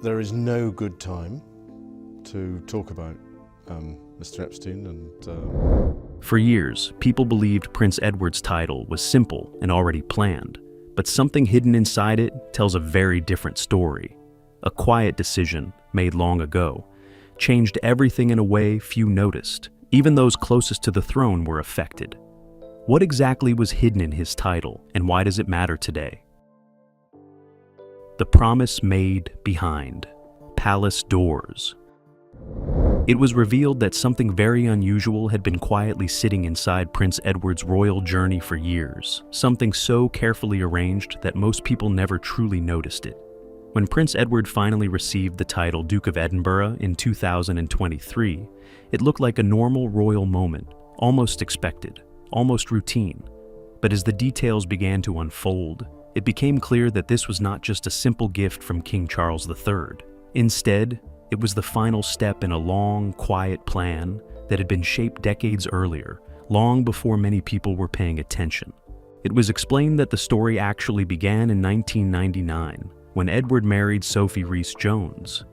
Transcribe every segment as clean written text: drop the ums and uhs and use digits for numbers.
there is no good time to talk about Mr. Epstein For years, people believed Prince Edward's title was simple and already planned, but something hidden inside it tells a very different story. A quiet decision, made long ago, changed everything in a way few noticed. Even those closest to the throne were affected. What exactly was hidden in his title, and why does it matter today? The promise made behind palace doors. It was revealed that something very unusual had been quietly sitting inside Prince Edward's royal journey for years, something so carefully arranged that most people never truly noticed it. When Prince Edward finally received the title Duke of Edinburgh in 2023, it looked like a normal royal moment, almost expected, almost routine. But as the details began to unfold, it became clear that this was not just a simple gift from King Charles III. Instead, it was the final step in a long, quiet plan that had been shaped decades earlier, long before many people were paying attention. It was explained that the story actually began in 1999, when Edward married Sophie Rhys-Jones.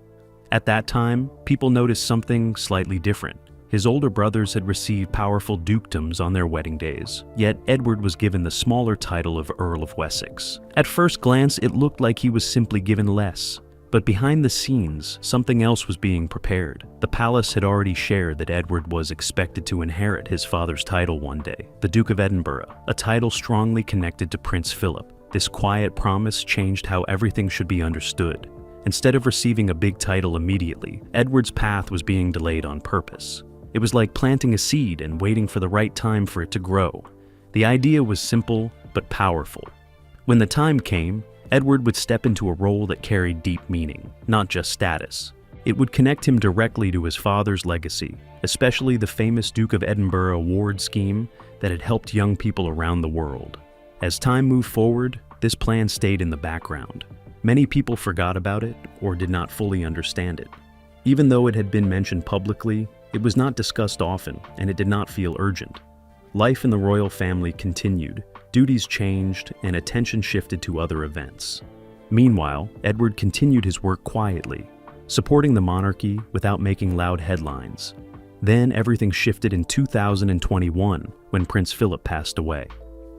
At that time, people noticed something slightly different. His older brothers had received powerful dukedoms on their wedding days, yet Edward was given the smaller title of Earl of Wessex. At first glance, it looked like he was simply given less. But behind the scenes, something else was being prepared. The palace had already shared that Edward was expected to inherit his father's title one day, the Duke of Edinburgh, a title strongly connected to Prince Philip. This quiet promise changed how everything should be understood. Instead of receiving a big title immediately, Edward's path was being delayed on purpose. It was like planting a seed and waiting for the right time for it to grow. The idea was simple but powerful. When the time came, Edward would step into a role that carried deep meaning, not just status. It would connect him directly to his father's legacy, especially the famous Duke of Edinburgh award scheme that had helped young people around the world. As time moved forward, this plan stayed in the background. Many people forgot about it or did not fully understand it. Even though it had been mentioned publicly, it was not discussed often and it did not feel urgent. Life in the royal family continued, duties changed, and attention shifted to other events. Meanwhile, Edward continued his work quietly, supporting the monarchy without making loud headlines. Then everything shifted in 2021 when Prince Philip passed away.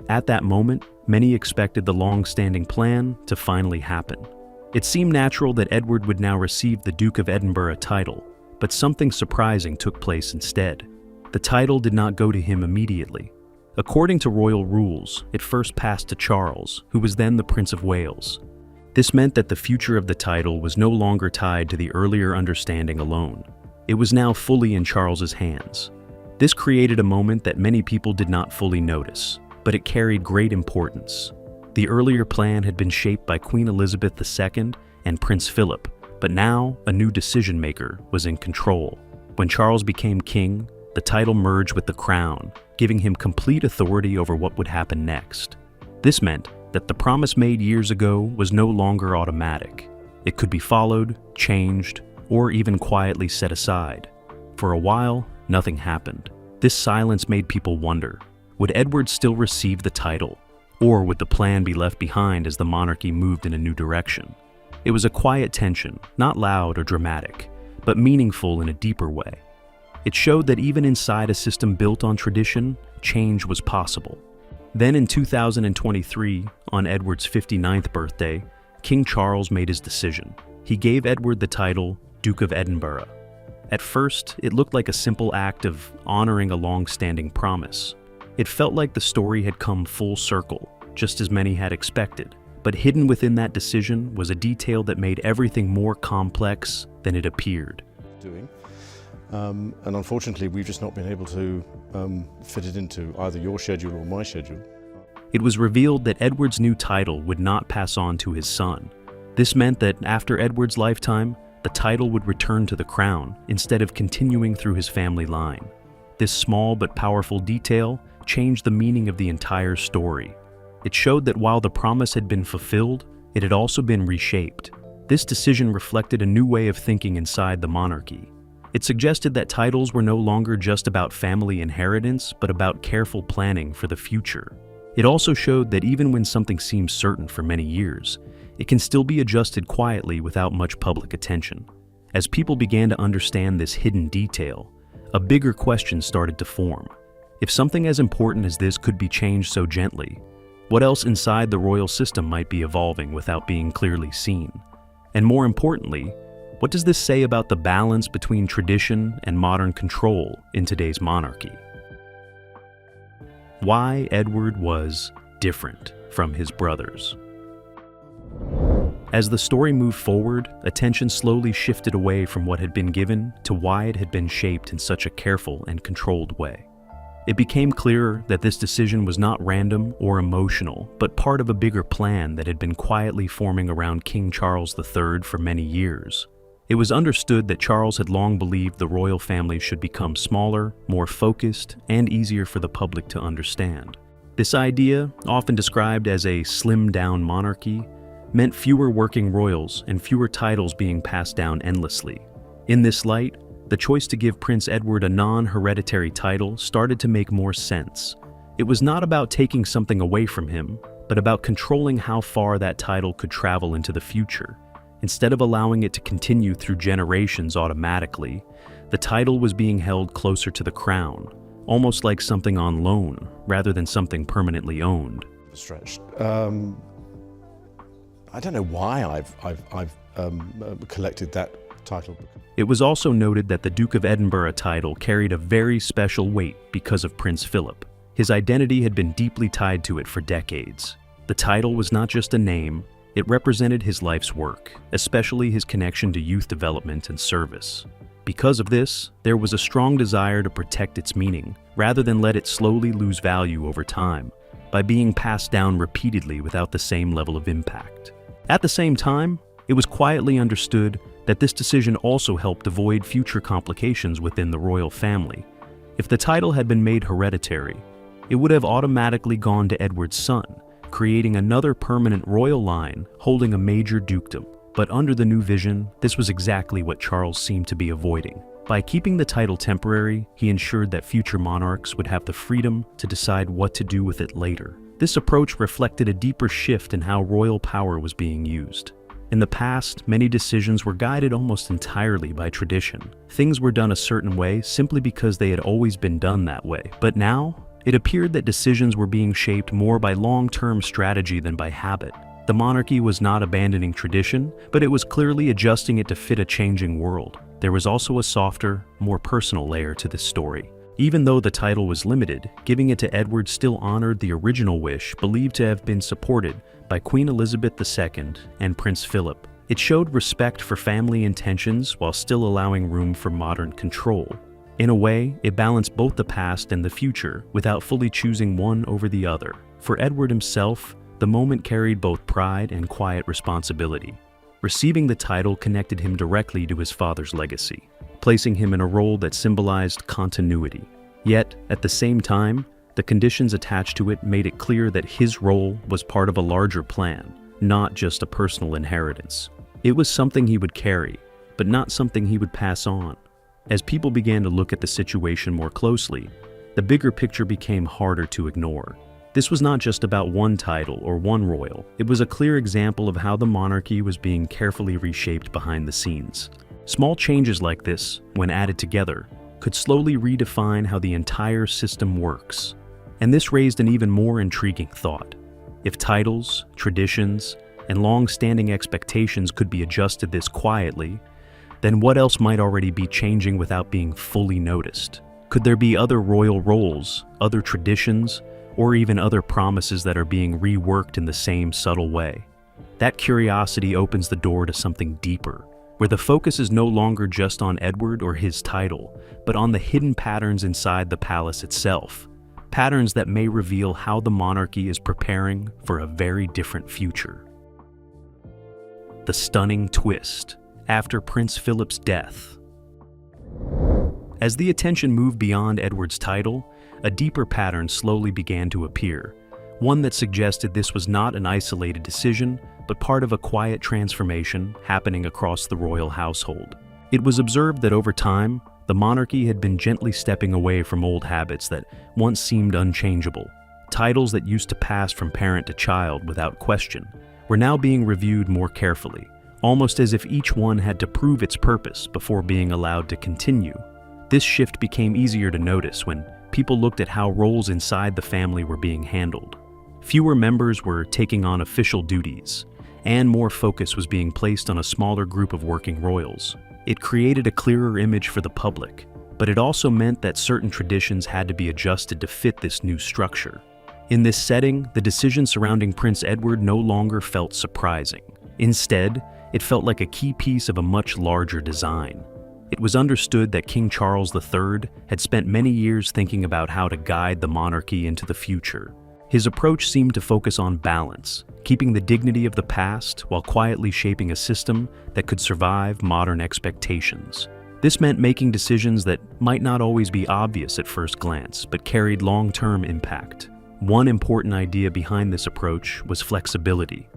At that moment, many expected the long-standing plan to finally happen. It seemed natural that Edward would now receive the Duke of Edinburgh title, but something surprising took place instead. The title did not go to him immediately. According to royal rules, it first passed to Charles, who was then the Prince of Wales. This meant that the future of the title was no longer tied to the earlier understanding alone. It was now fully in Charles's hands. This created a moment that many people did not fully notice, but it carried great importance. The earlier plan had been shaped by Queen Elizabeth II and Prince Philip, but now a new decision-maker was in control. When Charles became king, the title merged with the crown, giving him complete authority over what would happen next. This meant that the promise made years ago was no longer automatic. It could be followed, changed, or even quietly set aside. For a while, nothing happened. This silence made people wonder, would Edward still receive the title, or would the plan be left behind as the monarchy moved in a new direction? It was a quiet tension, not loud or dramatic, but meaningful in a deeper way. It showed that even inside a system built on tradition, change was possible. Then in 2023, on Edward's 59th birthday, King Charles made his decision. He gave Edward the title Duke of Edinburgh. At first, it looked like a simple act of honoring a long-standing promise. It felt like the story had come full circle, just as many had expected. But hidden within that decision was a detail that made everything more complex than it appeared. And unfortunately, we've just not been able to fit it into either your schedule or my schedule. It was revealed that Edward's new title would not pass on to his son. This meant that after Edward's lifetime, the title would return to the crown instead of continuing through his family line. This small but powerful detail changed the meaning of the entire story. It showed that while the promise had been fulfilled, it had also been reshaped. This decision reflected a new way of thinking inside the monarchy. It suggested that titles were no longer just about family inheritance, but about careful planning for the future. It also showed that even when something seemed certain for many years, it can still be adjusted quietly without much public attention. As people began to understand this hidden detail, a bigger question started to form. If something as important as this could be changed so gently, what else inside the royal system might be evolving without being clearly seen? And more importantly, what does this say about the balance between tradition and modern control in today's monarchy? Why Edward was different from his brothers. As the story moved forward, attention slowly shifted away from what had been given to why it had been shaped in such a careful and controlled way. It became clearer that this decision was not random or emotional, but part of a bigger plan that had been quietly forming around King Charles III for many years. It was understood that Charles had long believed the royal family should become smaller, more focused, and easier for the public to understand. This idea, often described as a slimmed-down monarchy, meant fewer working royals and fewer titles being passed down endlessly. In this light, the choice to give Prince Edward a non-hereditary title started to make more sense. It was not about taking something away from him, but about controlling how far that title could travel into the future. Instead of allowing it to continue through generations automatically, the title was being held closer to the crown, almost like something on loan rather than something permanently owned. Stretched. I don't know why I've collected that title. It was also noted that the Duke of Edinburgh title carried a very special weight because of Prince Philip. His identity had been deeply tied to it for decades. The title was not just a name, it represented his life's work, especially his connection to youth development and service. Because of this, there was a strong desire to protect its meaning, rather than let it slowly lose value over time, by being passed down repeatedly without the same level of impact. At the same time, it was quietly understood that this decision also helped avoid future complications within the royal family. If the title had been made hereditary, it would have automatically gone to Edward's son, creating another permanent royal line holding a major dukedom. But under the new vision, this was exactly what Charles seemed to be avoiding. By keeping the title temporary, he ensured that future monarchs would have the freedom to decide what to do with it later. This approach reflected a deeper shift in how royal power was being used. In the past, many decisions were guided almost entirely by tradition. Things were done a certain way simply because they had always been done that way. But now, it appeared that decisions were being shaped more by long-term strategy than by habit. The monarchy was not abandoning tradition, but it was clearly adjusting it to fit a changing world. There was also a softer, more personal layer to this story. Even though the title was limited, giving it to Edward still honored the original wish believed to have been supported by Queen Elizabeth II and Prince Philip. It showed respect for family intentions while still allowing room for modern control. In a way, it balanced both the past and the future without fully choosing one over the other. For Edward himself, the moment carried both pride and quiet responsibility. Receiving the title connected him directly to his father's legacy, placing him in a role that symbolized continuity. Yet, at the same time, the conditions attached to it made it clear that his role was part of a larger plan, not just a personal inheritance. It was something he would carry, but not something he would pass on. As people began to look at the situation more closely, the bigger picture became harder to ignore. This was not just about one title or one royal. It was a clear example of how the monarchy was being carefully reshaped behind the scenes. Small changes like this, when added together, could slowly redefine how the entire system works. And this raised an even more intriguing thought. If titles, traditions, and long-standing expectations could be adjusted this quietly, then what else might already be changing without being fully noticed? Could there be other royal roles, other traditions, or even other promises that are being reworked in the same subtle way? That curiosity opens the door to something deeper, where the focus is no longer just on Edward or his title, but on the hidden patterns inside the palace itself. Patterns that may reveal how the monarchy is preparing for a very different future. The stunning twist after Prince Philip's death. As the attention moved beyond Edward's title, a deeper pattern slowly began to appear, one that suggested this was not an isolated decision, but part of a quiet transformation happening across the royal household. It was observed that over time, the monarchy had been gently stepping away from old habits that once seemed unchangeable. Titles that used to pass from parent to child without question were now being reviewed more carefully, almost as if each one had to prove its purpose before being allowed to continue. This shift became easier to notice when people looked at how roles inside the family were being handled. Fewer members were taking on official duties, and more focus was being placed on a smaller group of working royals. It created a clearer image for the public, but it also meant that certain traditions had to be adjusted to fit this new structure. In this setting, the decision surrounding Prince Edward no longer felt surprising. Instead, it felt like a key piece of a much larger design. It was understood that King Charles III had spent many years thinking about how to guide the monarchy into the future. His approach seemed to focus on balance, keeping the dignity of the past while quietly shaping a system that could survive modern expectations. This meant making decisions that might not always be obvious at first glance, but carried long-term impact. One important idea behind this approach was flexibility.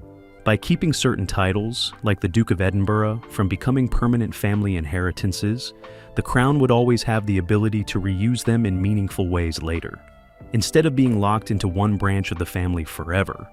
By keeping certain titles, like the Duke of Edinburgh, from becoming permanent family inheritances, the crown would always have the ability to reuse them in meaningful ways later. Instead of being locked into one branch of the family forever,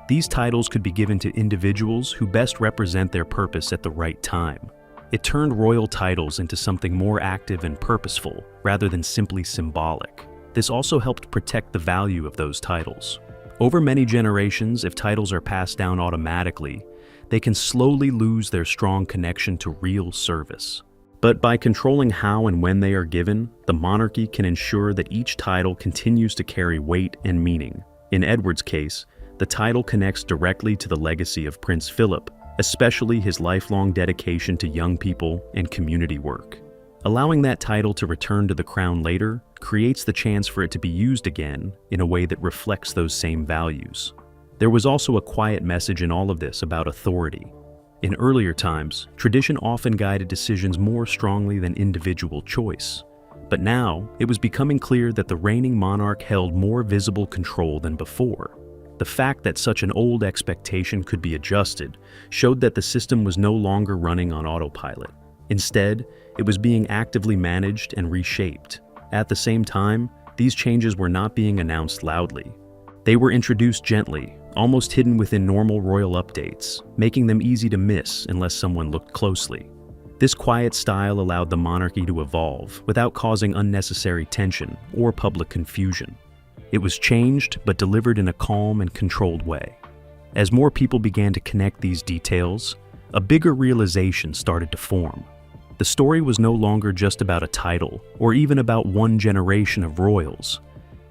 these titles could be given to individuals who best represent their purpose at the right time. It turned royal titles into something more active and purposeful, rather than simply symbolic. This also helped protect the value of those titles. Over many generations, if titles are passed down automatically, they can slowly lose their strong connection to real service. But by controlling how and when they are given, the monarchy can ensure that each title continues to carry weight and meaning. In Edward's case, the title connects directly to the legacy of Prince Philip, especially his lifelong dedication to young people and community work. Allowing that title to return to the crown later creates the chance for it to be used again in a way that reflects those same values. There was also a quiet message in all of this about authority. In earlier times, tradition often guided decisions more strongly than individual choice. But now, it was becoming clear that the reigning monarch held more visible control than before. The fact that such an old expectation could be adjusted showed that the system was no longer running on autopilot. Instead, it was being actively managed and reshaped. At the same time, these changes were not being announced loudly. They were introduced gently, almost hidden within normal royal updates, making them easy to miss unless someone looked closely. This quiet style allowed the monarchy to evolve without causing unnecessary tension or public confusion. It was changed, but delivered in a calm and controlled way. As more people began to connect these details, a bigger realization started to form. The story was no longer just about a title, or even about one generation of royals.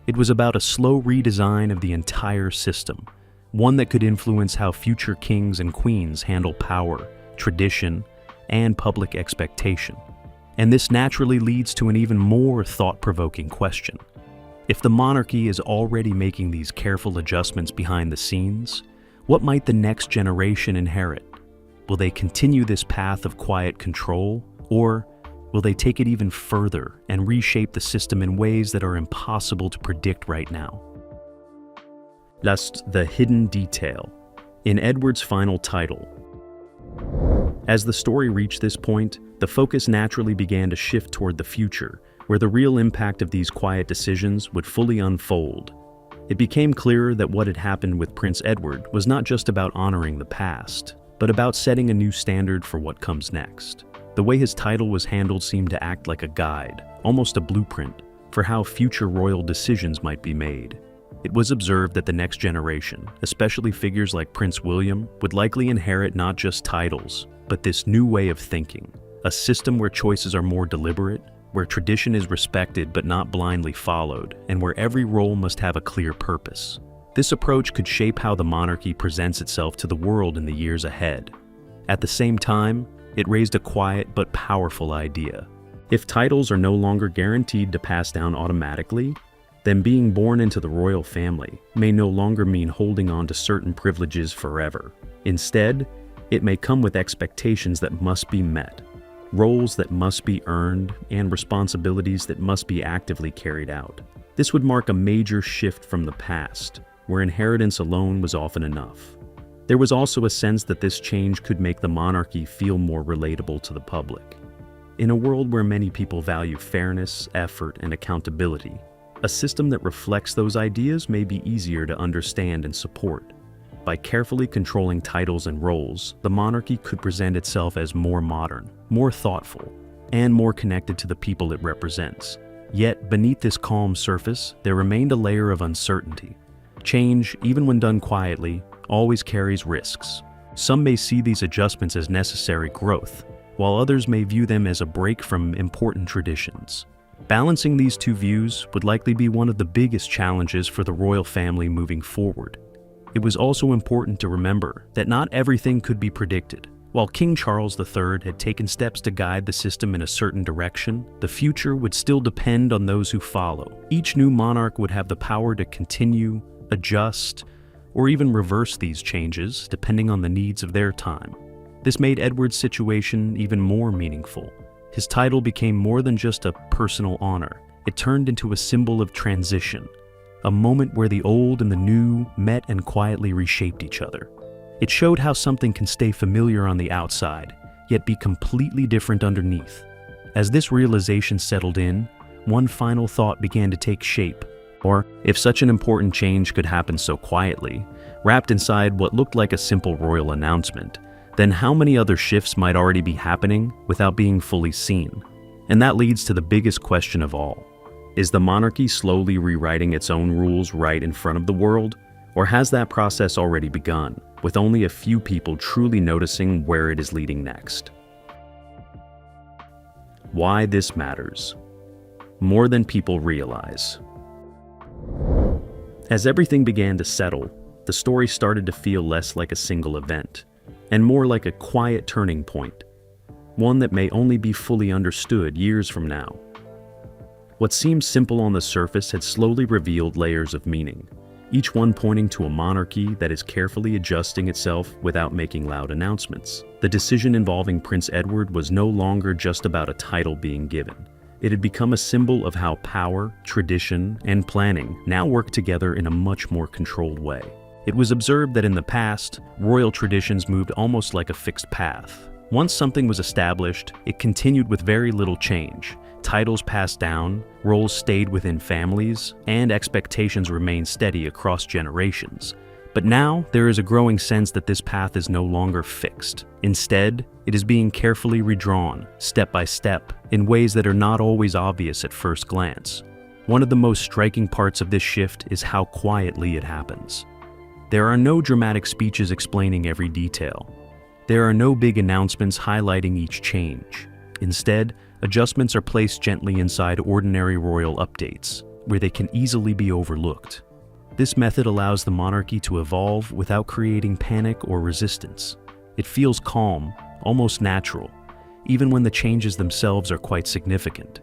It was about a slow redesign of the entire system, one that could influence how future kings and queens handle power, tradition, and public expectation. And this naturally leads to an even more thought-provoking question. If the monarchy is already making these careful adjustments behind the scenes, what might the next generation inherit? Will they continue this path of quiet control, or will they take it even further and reshape the system in ways that are impossible to predict right now? Last, the hidden detail. In Edward's final title. As the story reached this point, the focus naturally began to shift toward the future, where the real impact of these quiet decisions would fully unfold. It became clearer that what had happened with Prince Edward was not just about honoring the past, but about setting a new standard for what comes next. The way his title was handled seemed to act like a guide, almost a blueprint, for how future royal decisions might be made. It was observed that the next generation, especially figures like Prince William, would likely inherit not just titles, but this new way of thinking, a system where choices are more deliberate, where tradition is respected but not blindly followed, and where every role must have a clear purpose. This approach could shape how the monarchy presents itself to the world in the years ahead. At the same time, it raised a quiet but powerful idea. If titles are no longer guaranteed to pass down automatically, then being born into the royal family may no longer mean holding on to certain privileges forever. Instead, it may come with expectations that must be met, roles that must be earned, and responsibilities that must be actively carried out. This would mark a major shift from the past, where inheritance alone was often enough. There was also a sense that this change could make the monarchy feel more relatable to the public. In a world where many people value fairness, effort, and accountability, a system that reflects those ideas may be easier to understand and support. By carefully controlling titles and roles, the monarchy could present itself as more modern, more thoughtful, and more connected to the people it represents. Yet, beneath this calm surface, there remained a layer of uncertainty. Change, even when done quietly, always carries risks. Some may see these adjustments as necessary growth, while others may view them as a break from important traditions. Balancing these two views would likely be one of the biggest challenges for the royal family moving forward. It was also important to remember that not everything could be predicted. While King Charles III had taken steps to guide the system in a certain direction, the future would still depend on those who follow. Each new monarch would have the power to continue, adjust, or even reverse these changes depending on the needs of their time. This made Edward's situation even more meaningful. His title became more than just a personal honor. It turned into a symbol of transition, a moment where the old and the new met and quietly reshaped each other. It showed how something can stay familiar on the outside, yet be completely different underneath. As this realization settled in, one final thought began to take shape. Or, if such an important change could happen so quietly, wrapped inside what looked like a simple royal announcement, then how many other shifts might already be happening without being fully seen? And that leads to the biggest question of all. Is the monarchy slowly rewriting its own rules right in front of the world? Or has that process already begun, with only a few people truly noticing where it is leading next? Why this matters. More than people realize. As everything began to settle, the story started to feel less like a single event, and more like a quiet turning point, one that may only be fully understood years from now. What seemed simple on the surface had slowly revealed layers of meaning, each one pointing to a monarchy that is carefully adjusting itself without making loud announcements. The decision involving Prince Edward was no longer just about a title being given. It had become a symbol of how power, tradition, and planning now work together in a much more controlled way. It was observed that in the past, royal traditions moved almost like a fixed path. Once something was established, it continued with very little change. Titles passed down, roles stayed within families, and expectations remained steady across generations. But now, there is a growing sense that this path is no longer fixed. Instead, it is being carefully redrawn, step by step, in ways that are not always obvious at first glance. One of the most striking parts of this shift is how quietly it happens. There are no dramatic speeches explaining every detail. There are no big announcements highlighting each change. Instead, adjustments are placed gently inside ordinary royal updates, where they can easily be overlooked. This method allows the monarchy to evolve without creating panic or resistance. It feels calm, almost natural, even when the changes themselves are quite significant.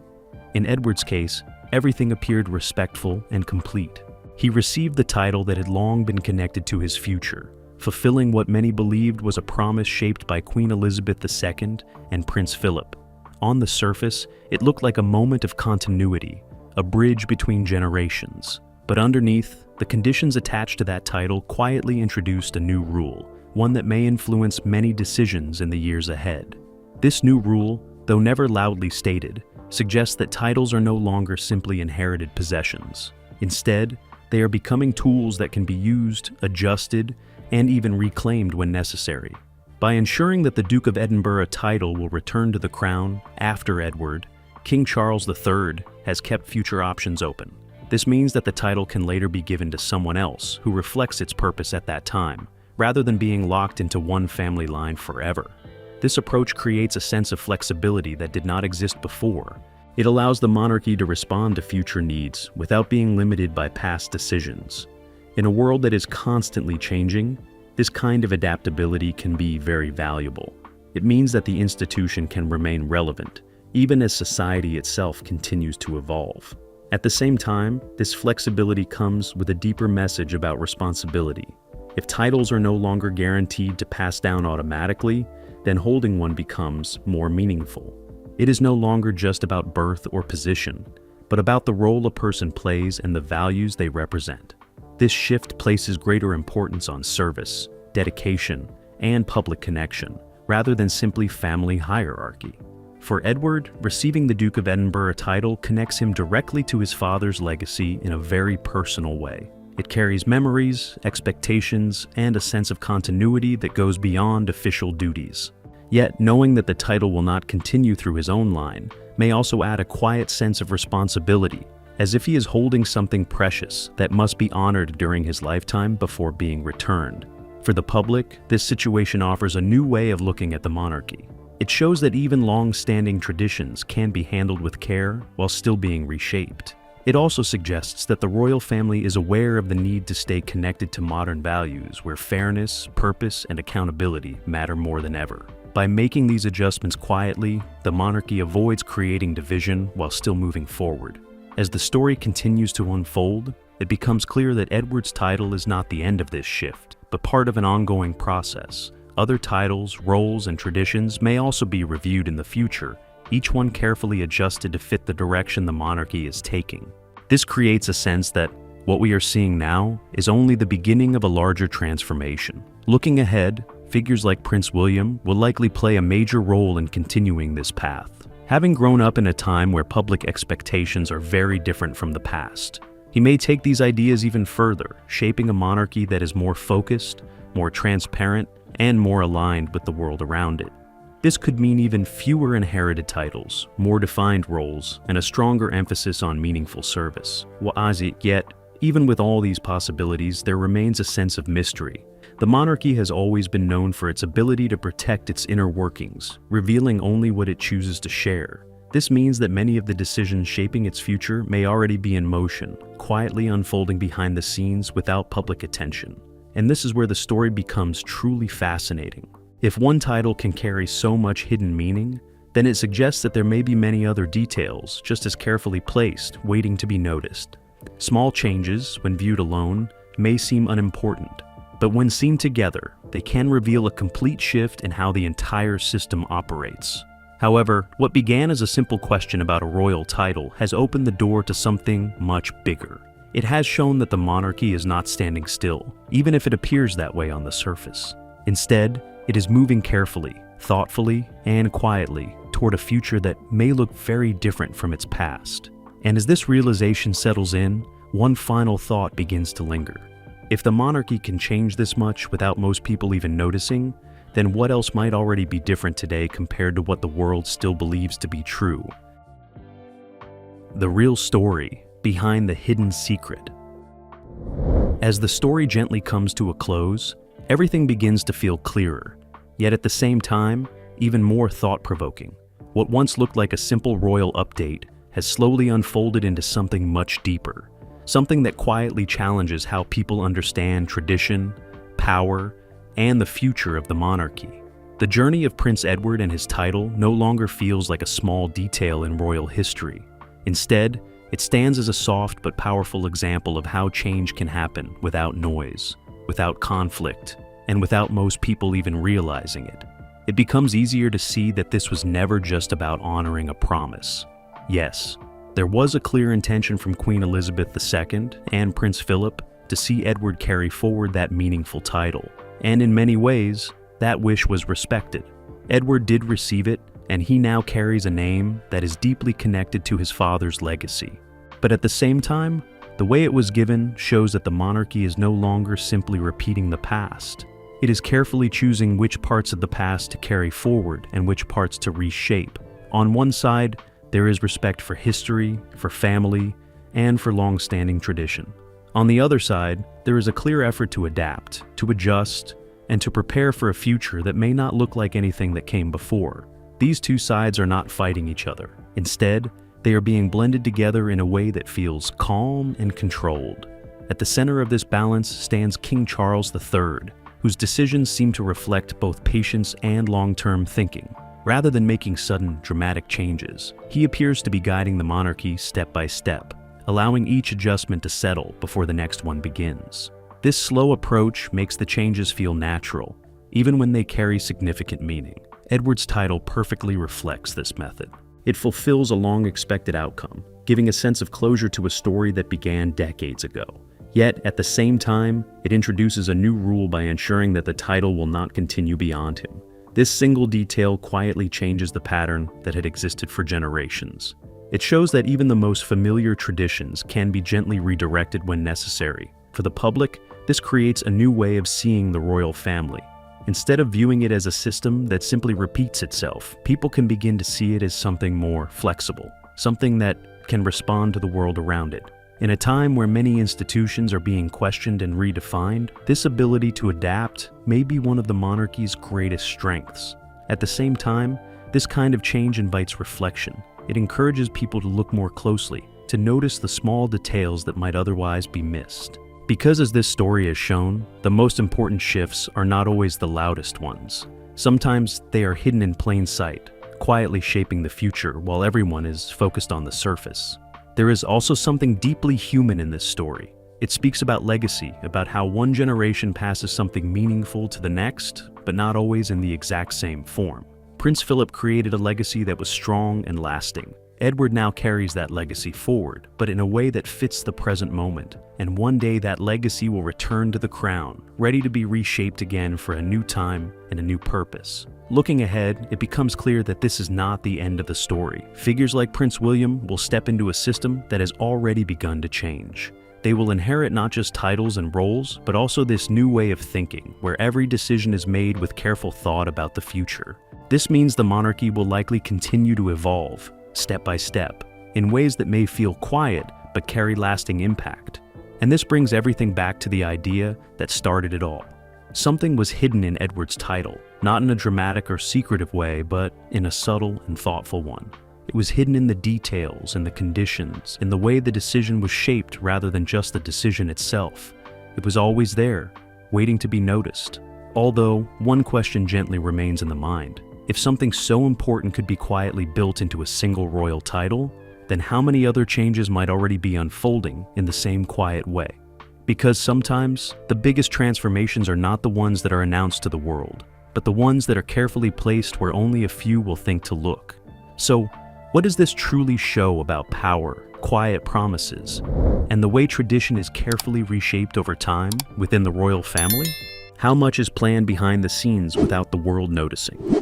In Edward's case, everything appeared respectful and complete. He received the title that had long been connected to his future, fulfilling what many believed was a promise shaped by Queen Elizabeth II and Prince Philip. On the surface, it looked like a moment of continuity, a bridge between generations. But underneath, the conditions attached to that title quietly introduced a new rule, one that may influence many decisions in the years ahead. This new rule, though never loudly stated, suggests that titles are no longer simply inherited possessions. Instead, they are becoming tools that can be used, adjusted, and even reclaimed when necessary. By ensuring that the Duke of Edinburgh title will return to the crown after Edward, King Charles III has kept future options open. This means that the title can later be given to someone else who reflects its purpose at that time, rather than being locked into one family line forever. This approach creates a sense of flexibility that did not exist before. It allows the monarchy to respond to future needs without being limited by past decisions. In a world that is constantly changing, this kind of adaptability can be very valuable. It means that the institution can remain relevant, even as society itself continues to evolve. At the same time, this flexibility comes with a deeper message about responsibility. If titles are no longer guaranteed to pass down automatically, then holding one becomes more meaningful. It is no longer just about birth or position, but about the role a person plays and the values they represent. This shift places greater importance on service, dedication, and public connection, rather than simply family hierarchy. For Edward, receiving the Duke of Edinburgh title connects him directly to his father's legacy in a very personal way. It carries memories, expectations, and a sense of continuity that goes beyond official duties. Yet, knowing that the title will not continue through his own line may also add a quiet sense of responsibility, as if he is holding something precious that must be honored during his lifetime before being returned. For the public, this situation offers a new way of looking at the monarchy. It shows that even long-standing traditions can be handled with care while still being reshaped. It also suggests that the royal family is aware of the need to stay connected to modern values where fairness, purpose, and accountability matter more than ever. By making these adjustments quietly, the monarchy avoids creating division while still moving forward. As the story continues to unfold, it becomes clear that Edward's title is not the end of this shift, but part of an ongoing process. Other titles, roles, and traditions may also be reviewed in the future, each one carefully adjusted to fit the direction the monarchy is taking. This creates a sense that what we are seeing now is only the beginning of a larger transformation. Looking ahead, figures like Prince William will likely play a major role in continuing this path. Having grown up in a time where public expectations are very different from the past, he may take these ideas even further, shaping a monarchy that is more focused, more transparent, and more aligned with the world around it. This could mean even fewer inherited titles, more defined roles, and a stronger emphasis on meaningful service. Yet, even with all these possibilities, there remains a sense of mystery. The monarchy has always been known for its ability to protect its inner workings, revealing only what it chooses to share. This means that many of the decisions shaping its future may already be in motion, quietly unfolding behind the scenes without public attention. And this is where the story becomes truly fascinating. If one title can carry so much hidden meaning, then it suggests that there may be many other details, just as carefully placed, waiting to be noticed. Small changes, when viewed alone, may seem unimportant, but when seen together, they can reveal a complete shift in how the entire system operates. However, what began as a simple question about a royal title has opened the door to something much bigger. It has shown that the monarchy is not standing still, even if it appears that way on the surface. Instead, it is moving carefully, thoughtfully, and quietly toward a future that may look very different from its past. And as this realization settles in, one final thought begins to linger. If the monarchy can change this much without most people even noticing, then what else might already be different today compared to what the world still believes to be true? The real story behind the hidden secret. As the story gently comes to a close, everything begins to feel clearer, yet at the same time, even more thought-provoking. What once looked like a simple royal update has slowly unfolded into something much deeper, something that quietly challenges how people understand tradition, power, and the future of the monarchy. The journey of Prince Edward and his title no longer feels like a small detail in royal history. Instead, it stands as a soft but powerful example of how change can happen without noise, without conflict, and without most people even realizing it. It becomes easier to see that this was never just about honoring a promise. Yes, there was a clear intention from Queen Elizabeth II and Prince Philip to see Edward carry forward that meaningful title, and in many ways, that wish was respected. Edward did receive it, and he now carries a name that is deeply connected to his father's legacy. But at the same time, the way it was given shows that the monarchy is no longer simply repeating the past. It is carefully choosing which parts of the past to carry forward and which parts to reshape. On one side, there is respect for history, for family, and for long-standing tradition. On the other side, there is a clear effort to adapt, to adjust, and to prepare for a future that may not look like anything that came before. These two sides are not fighting each other. Instead, they are being blended together in a way that feels calm and controlled. At the center of this balance stands King Charles III, whose decisions seem to reflect both patience and long-term thinking. Rather than making sudden, dramatic changes, he appears to be guiding the monarchy step by step, allowing each adjustment to settle before the next one begins. This slow approach makes the changes feel natural, even when they carry significant meaning. Edward's title perfectly reflects this method. It fulfills a long-expected outcome, giving a sense of closure to a story that began decades ago. Yet, at the same time, it introduces a new rule by ensuring that the title will not continue beyond him. This single detail quietly changes the pattern that had existed for generations. It shows that even the most familiar traditions can be gently redirected when necessary, For the public, this creates a new way of seeing the royal family. Instead of viewing it as a system that simply repeats itself, people can begin to see it as something more flexible, something that can respond to the world around it. In a time where many institutions are being questioned and redefined, this ability to adapt may be one of the monarchy's greatest strengths. At the same time, this kind of change invites reflection. It encourages people to look more closely, to notice the small details that might otherwise be missed. Because as this story has shown, the most important shifts are not always the loudest ones. Sometimes they are hidden in plain sight, quietly shaping the future while everyone is focused on the surface. There is also something deeply human in this story. It speaks about legacy, about how one generation passes something meaningful to the next, but not always in the exact same form. Prince Philip created a legacy that was strong and lasting. Edward now carries that legacy forward, but in a way that fits the present moment. And one day that legacy will return to the crown, ready to be reshaped again for a new time and a new purpose. Looking ahead, it becomes clear that this is not the end of the story. Figures like Prince William will step into a system that has already begun to change. They will inherit not just titles and roles, but also this new way of thinking, where every decision is made with careful thought about the future. This means the monarchy will likely continue to evolve, step by step, in ways that may feel quiet but carry lasting impact. And this brings everything back to the idea that started it all. Something was hidden in Edward's title, not in a dramatic or secretive way, but in a subtle and thoughtful one. It was hidden in the details, in the conditions, in the way the decision was shaped rather than just the decision itself. It was always there, waiting to be noticed. Although, one question gently remains in the mind. If something so important could be quietly built into a single royal title, then how many other changes might already be unfolding in the same quiet way? Because sometimes, the biggest transformations are not the ones that are announced to the world, but the ones that are carefully placed where only a few will think to look. So, what does this truly show about power, quiet promises, and the way tradition is carefully reshaped over time within the royal family? How much is planned behind the scenes without the world noticing?